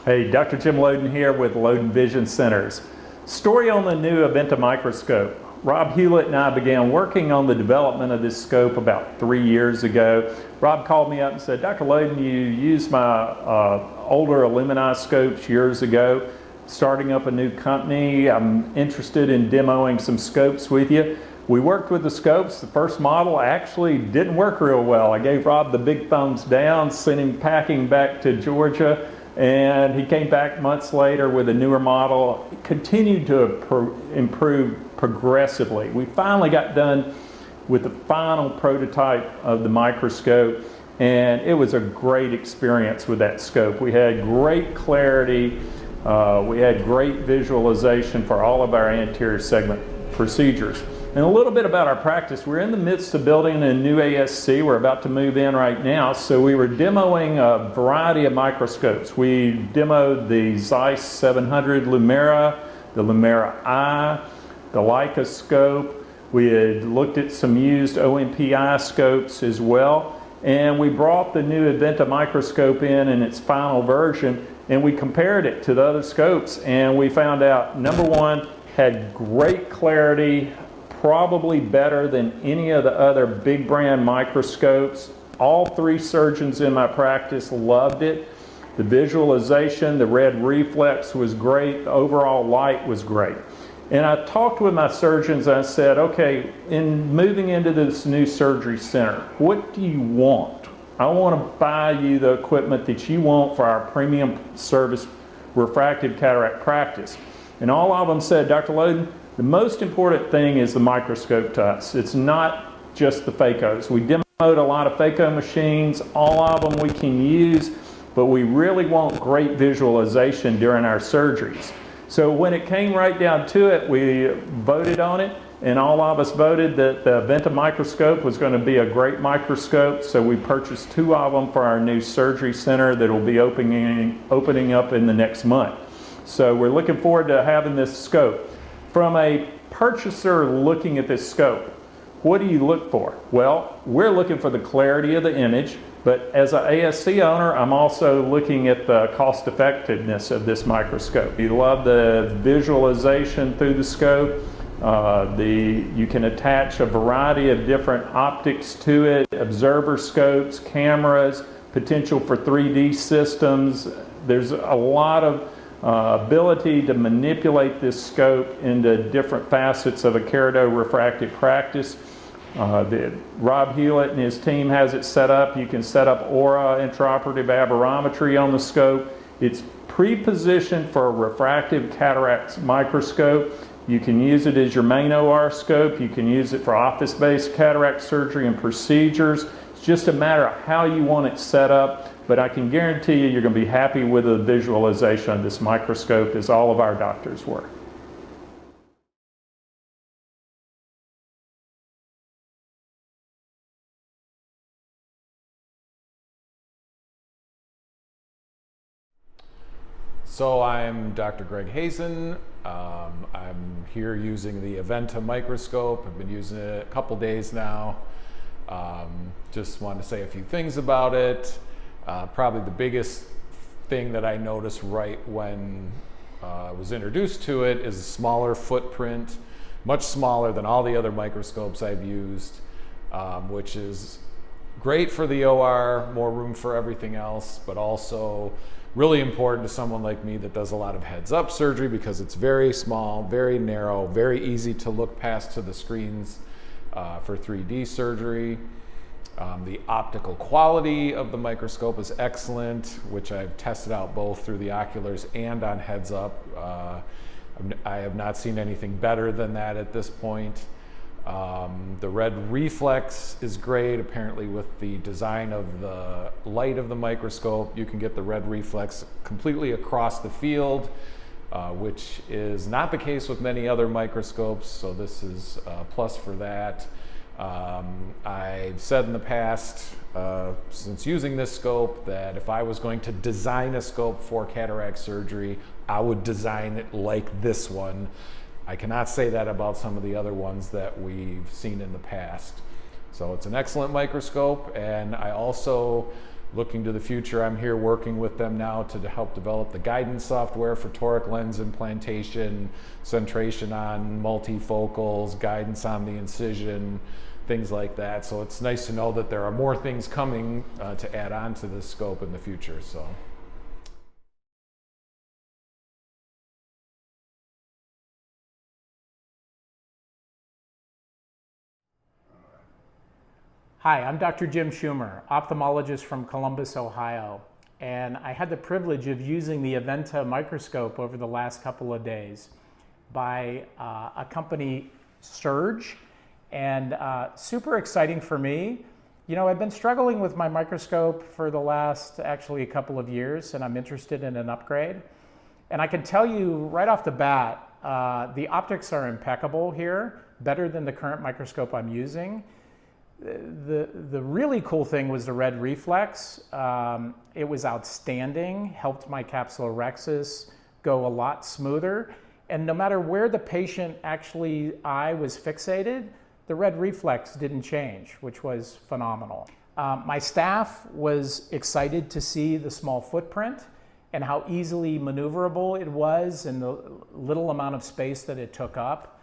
Hey, Dr. Jim Loden here with Loden Vision Centers. Story on the new Aventa microscope. Rob Hewlett and I began working on the development of this scope about 3 years ago. Rob called me up and said, Dr. Loden, you used my older aluminoscopes years ago, starting up a new company. I'm interested in demoing some scopes with you. We worked with the scopes. The first model actually didn't work real well. I gave Rob the big thumbs down, sent him packing back to Georgia, and he came back months later with a newer model. It continued to improve progressively. We finally got done with the final prototype of the microscope, and it was a great experience with that scope. We had great clarity, we had great visualization for all of our anterior segment procedures. And a little bit about our practice. We're in the midst of building a new ASC. We're about to move in right now. So we were demoing a variety of microscopes. We demoed the Zeiss 700 Lumera, the Lumera I, the Leica scope. We had looked at some used OMPI scopes as well. And we brought the new Aventa microscope in its final version, and we compared it to the other scopes. And we found out, number one, had great clarity, probably better than any of the other big brand microscopes. All three surgeons in my practice loved it. The visualization, the red reflex was great. The overall light was great. And I talked with my surgeons and I said, okay, in moving into this new surgery center, what do you want? I want to buy you the equipment that you want for our premium service refractive cataract practice. And all of them said, Dr. Loden, the most important thing is the microscope to us. It's not just the phacos. We demoed a lot of phaco machines. All of them we can use, but we really want great visualization during our surgeries. So when it came right down to it, we voted on it, and all of us voted that the Aventa microscope was going to be a great microscope. So we purchased 2 of them for our new surgery center that will be opening up in the next month. So we're looking forward to having this scope. From a purchaser looking at this scope, what do you look for? Well, we're looking for the clarity of the image, but as an ASC owner, I'm also looking at the cost effectiveness of this microscope. You love the visualization through the scope. You can attach a variety of different optics to it, observer scopes, cameras, potential for 3D systems. There's a lot of ability to manipulate this scope into different facets of a keratorefractive practice. Rob Hewlett and his team has it set up. You can set up aura intraoperative aberrometry on the scope. It's pre-positioned for a refractive cataract microscope. You can use it as your main OR scope. You can use it for office-based cataract surgery and procedures. It's just a matter of how you want it set up. But I can guarantee you, you're going to be happy with the visualization of this microscope, as all of our doctors were. So I'm Dr. Greg Hazen. I'm here using the Aventa microscope. I've been using it a couple days now. Just wanted to say a few things about it. Probably the biggest thing that I noticed right when I was introduced to it is a smaller footprint, much smaller than all the other microscopes I've used, which is great for the OR, more room for everything else, but also really important to someone like me that does a lot of heads-up surgery because it's very small, very narrow, very easy to look past to the screens for 3D surgery. The optical quality of the microscope is excellent, which I've tested out both through the oculars and on heads up. I have not seen anything better than that at this point. The red reflex is great. Apparently with the design of the light of the microscope, you can get the red reflex completely across the field, which is not the case with many other microscopes, so this is a plus for that. I've said in the past, since using this scope, that if I was going to design a scope for cataract surgery, I would design it like this one. I cannot say that about some of the other ones that we've seen in the past. So it's an excellent microscope, and I also looking to the future, I'm here working with them now to help develop the guidance software for toric lens implantation, centration on multifocals, guidance on the incision, things like that. So it's nice to know that there are more things coming to add on to this scope in the future. So. Hi, I'm Dr. Jim Schumer, ophthalmologist from Columbus, Ohio, and I had the privilege of using the Aventa microscope over the last couple of days by a company, SERJ, and super exciting for me. You know, I've been struggling with my microscope for the last actually a couple of years, and I'm interested in an upgrade. And I can tell you right off the bat, the optics are impeccable here, better than the current microscope I'm using. The really cool thing was the red reflex. It was outstanding, helped my capsulorhexis go a lot smoother. And no matter where the patient eye was fixated, the red reflex didn't change, which was phenomenal. My staff was excited to see the small footprint and how easily maneuverable it was and the little amount of space that it took up.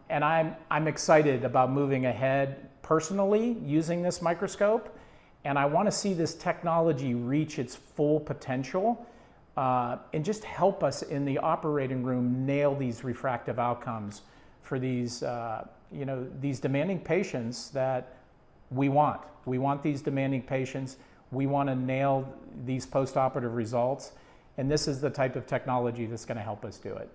And I'm excited about moving ahead personally using this microscope, and I want to see this technology reach its full potential and just help us in the operating room nail these refractive outcomes for these, these demanding patients that we want. We want these demanding patients. We want to nail these post-operative results, and this is the type of technology that's going to help us do it.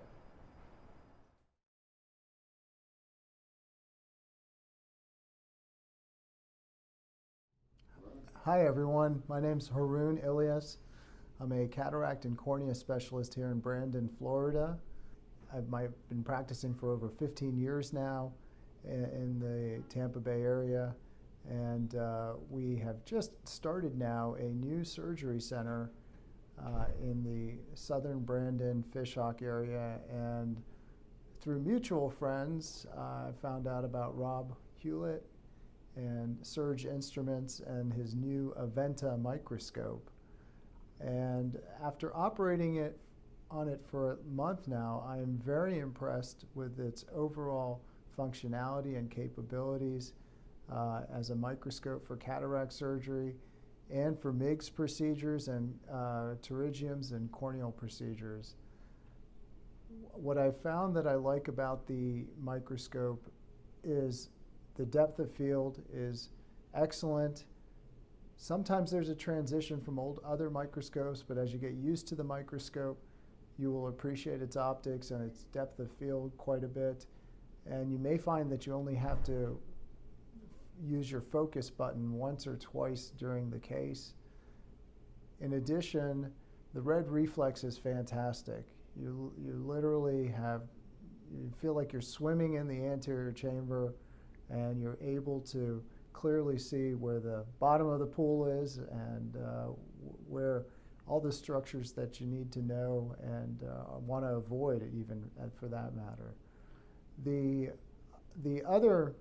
Hi everyone, my name's Haroon Ilyas. I'm a cataract and cornea specialist here in Brandon, Florida. I've been practicing for over 15 years now in the Tampa Bay area, and we have just started now a new surgery center in the southern Brandon Fishhawk area, and through mutual friends I found out about Rob Hewlett and SERJ Instruments and his new Aventa microscope. And after operating on it for a month now, I am very impressed with its overall functionality and capabilities as a microscope for cataract surgery and for MIGS procedures and pterygiums and corneal procedures. What I found that I like about the microscope is the depth of field is excellent. Sometimes there's a transition from other microscopes, but as you get used to the microscope, you will appreciate its optics and its depth of field quite a bit. And you may find that you only have to use your focus button once or twice during the case. In addition, the red reflex is fantastic. You literally you feel like you're swimming in the anterior chamber, and you're able to clearly see where the bottom of the pool is and where all the structures that you need to know and want to avoid even for that matter. The other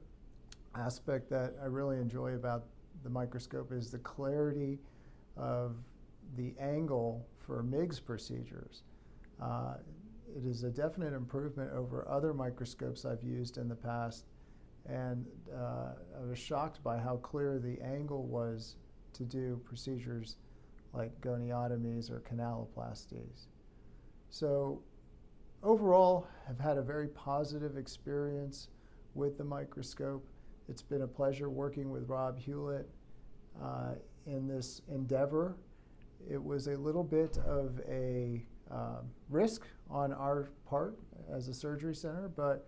aspect that I really enjoy about the microscope is the clarity of the angle for MIGS procedures. It is a definite improvement over other microscopes I've used in the past, and I was shocked by how clear the angle was to do procedures like goniotomies or canaloplasties. So overall, I've had a very positive experience with the microscope. It's been a pleasure working with Rob Hewlett in this endeavor. It was a little bit of a risk on our part as a surgery center, but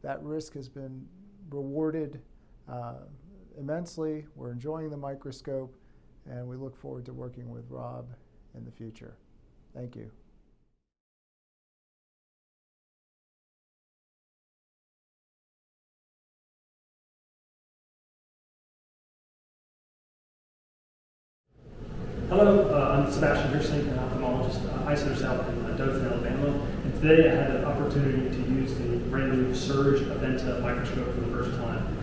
that risk has been rewarded immensely. We're enjoying the microscope, and we look forward to working with Rob in the future. Thank you. Hello, I'm Sebastian Gersink, an ophthalmologist, eye center south in Dothan, Alabama. And today I had the opportunity to use the brand new SERJ Aventa microscope for the first time.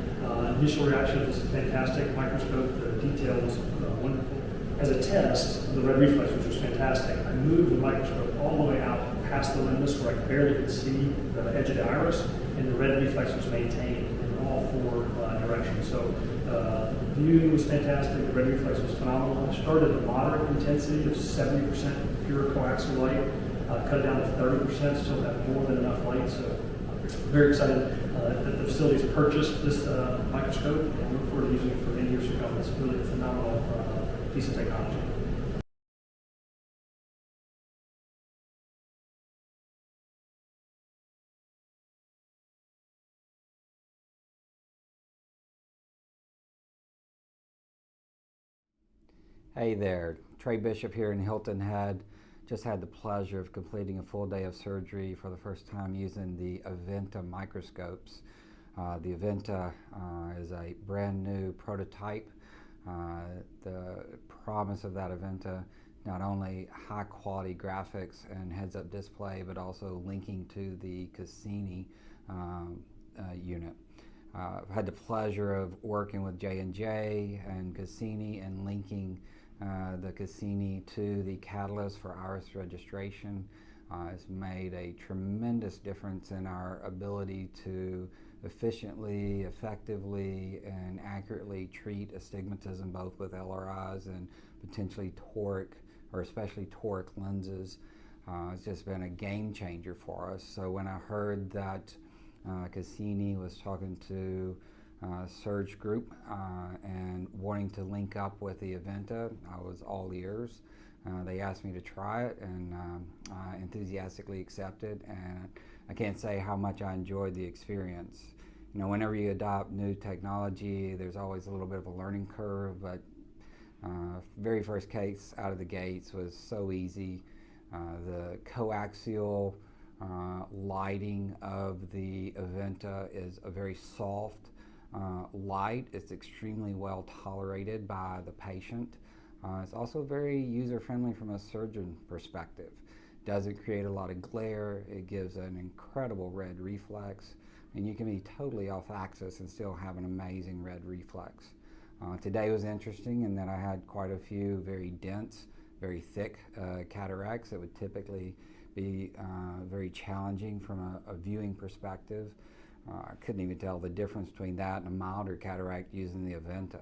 Initial reaction was fantastic. Microscope, the detail was wonderful. As a test, the red reflex, which was fantastic, I moved the microscope all the way out past the limbus where I barely could see the edge of the iris, and the red reflex was maintained in all four directions. So viewing was fantastic, the red reflex was phenomenal. I started at a moderate intensity of 70% pure coaxial light, cut it down to 30%, still have more than enough light. So very excited that the facility's purchased this microscope, and look forward to using it for many years to come. It's really a phenomenal piece of technology. Hey there, Trey Bishop here in Hilton Head. Just had the pleasure of completing a full day of surgery for the first time using the Aventa microscopes. The Aventa is a brand new prototype. The promise of that Aventa, not only high quality graphics and heads-up display, but also linking to the Cassini unit. I've had the pleasure of working with J&J and Cassini and linking the Cassini to the catalyst for iris registration. It's made a tremendous difference in our ability to efficiently, effectively, and accurately treat astigmatism, both with LRIs and potentially toric, or especially toric lenses. It's just been a game changer for us. So when I heard that Cassini was talking to SERJ group and wanting to link up with the Aventa, I was all ears. They asked me to try it, and I enthusiastically accepted, and I can't say how much I enjoyed the experience. You know, whenever you adopt new technology, there's always a little bit of a learning curve, but very first case out of the gates was so easy. The coaxial lighting of the Aventa is a very soft light. It's extremely well tolerated by the patient. It's also very user-friendly from a surgeon perspective. Doesn't create a lot of glare. It gives an incredible red reflex, and you can be totally off axis and still have an amazing red reflex. Today was interesting in that I had quite a few very dense, very thick cataracts that would typically be very challenging from a viewing perspective. I couldn't even tell the difference between that and a milder cataract using the Aventa.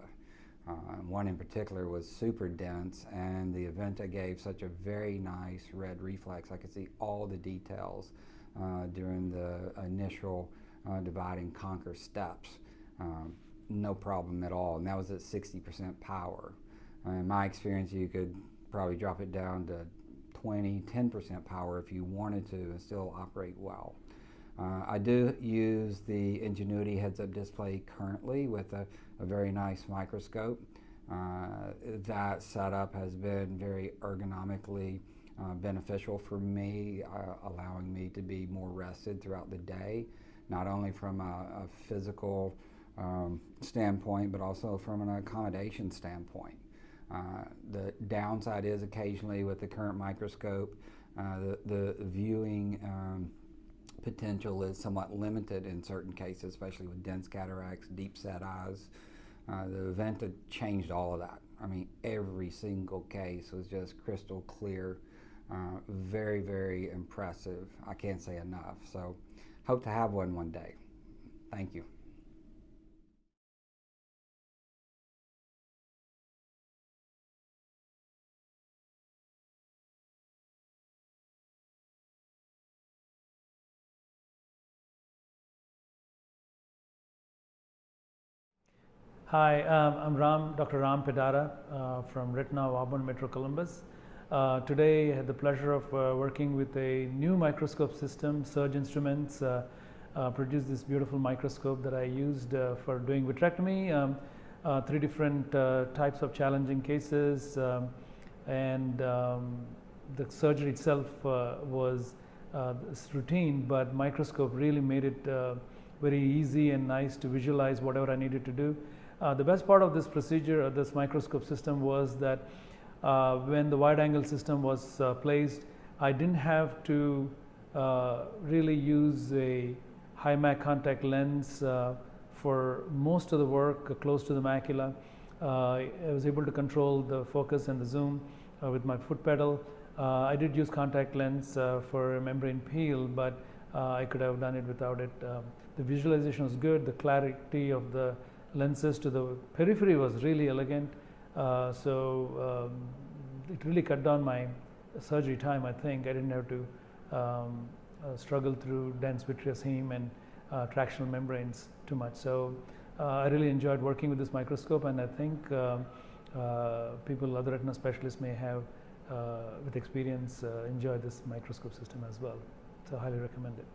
One in particular was super dense, and the Aventa gave such a very nice red reflex. I could see all the details during the initial divide and conquer steps. No problem at all, and that was at 60% power. In my experience, you could probably drop it down to 10% power if you wanted to and still operate well. I do use the Ingenuity heads-up display currently with a very nice microscope. That setup has been very ergonomically beneficial for me, allowing me to be more rested throughout the day, not only from a physical standpoint, but also from an accommodation standpoint. The downside is occasionally with the current microscope, the viewing potential is somewhat limited in certain cases, especially with dense cataracts, deep set eyes. The Aventa changed all of that. I mean, every single case was just crystal clear. Very, very impressive. I can't say enough. So hope to have one day. Thank you. Hi, I'm Dr. Ram Pedara from Retina of Auburn Metro Columbus. Today I had the pleasure of working with a new microscope system. SERJ Instruments produced this beautiful microscope that I used for doing vitrectomy, 3 different types of challenging cases, and the surgery itself was routine, but microscope really made it very easy and nice to visualize whatever I needed to do. The best part of this procedure, this microscope system, was that when the wide angle system was placed, I didn't have to really use a high MAC contact lens for most of the work close to the macula. I was able to control the focus and the zoom with my foot pedal. I did use contact lens for membrane peel, but I could have done it without it. The visualization was good. The clarity of the lenses to the periphery was really elegant. It really cut down my surgery time, I think. I didn't have to struggle through dense vitreous heme and tractional membranes too much. So I really enjoyed working with this microscope, and I think people, other retina specialists may have, with experience, enjoy this microscope system as well. So I highly recommend it.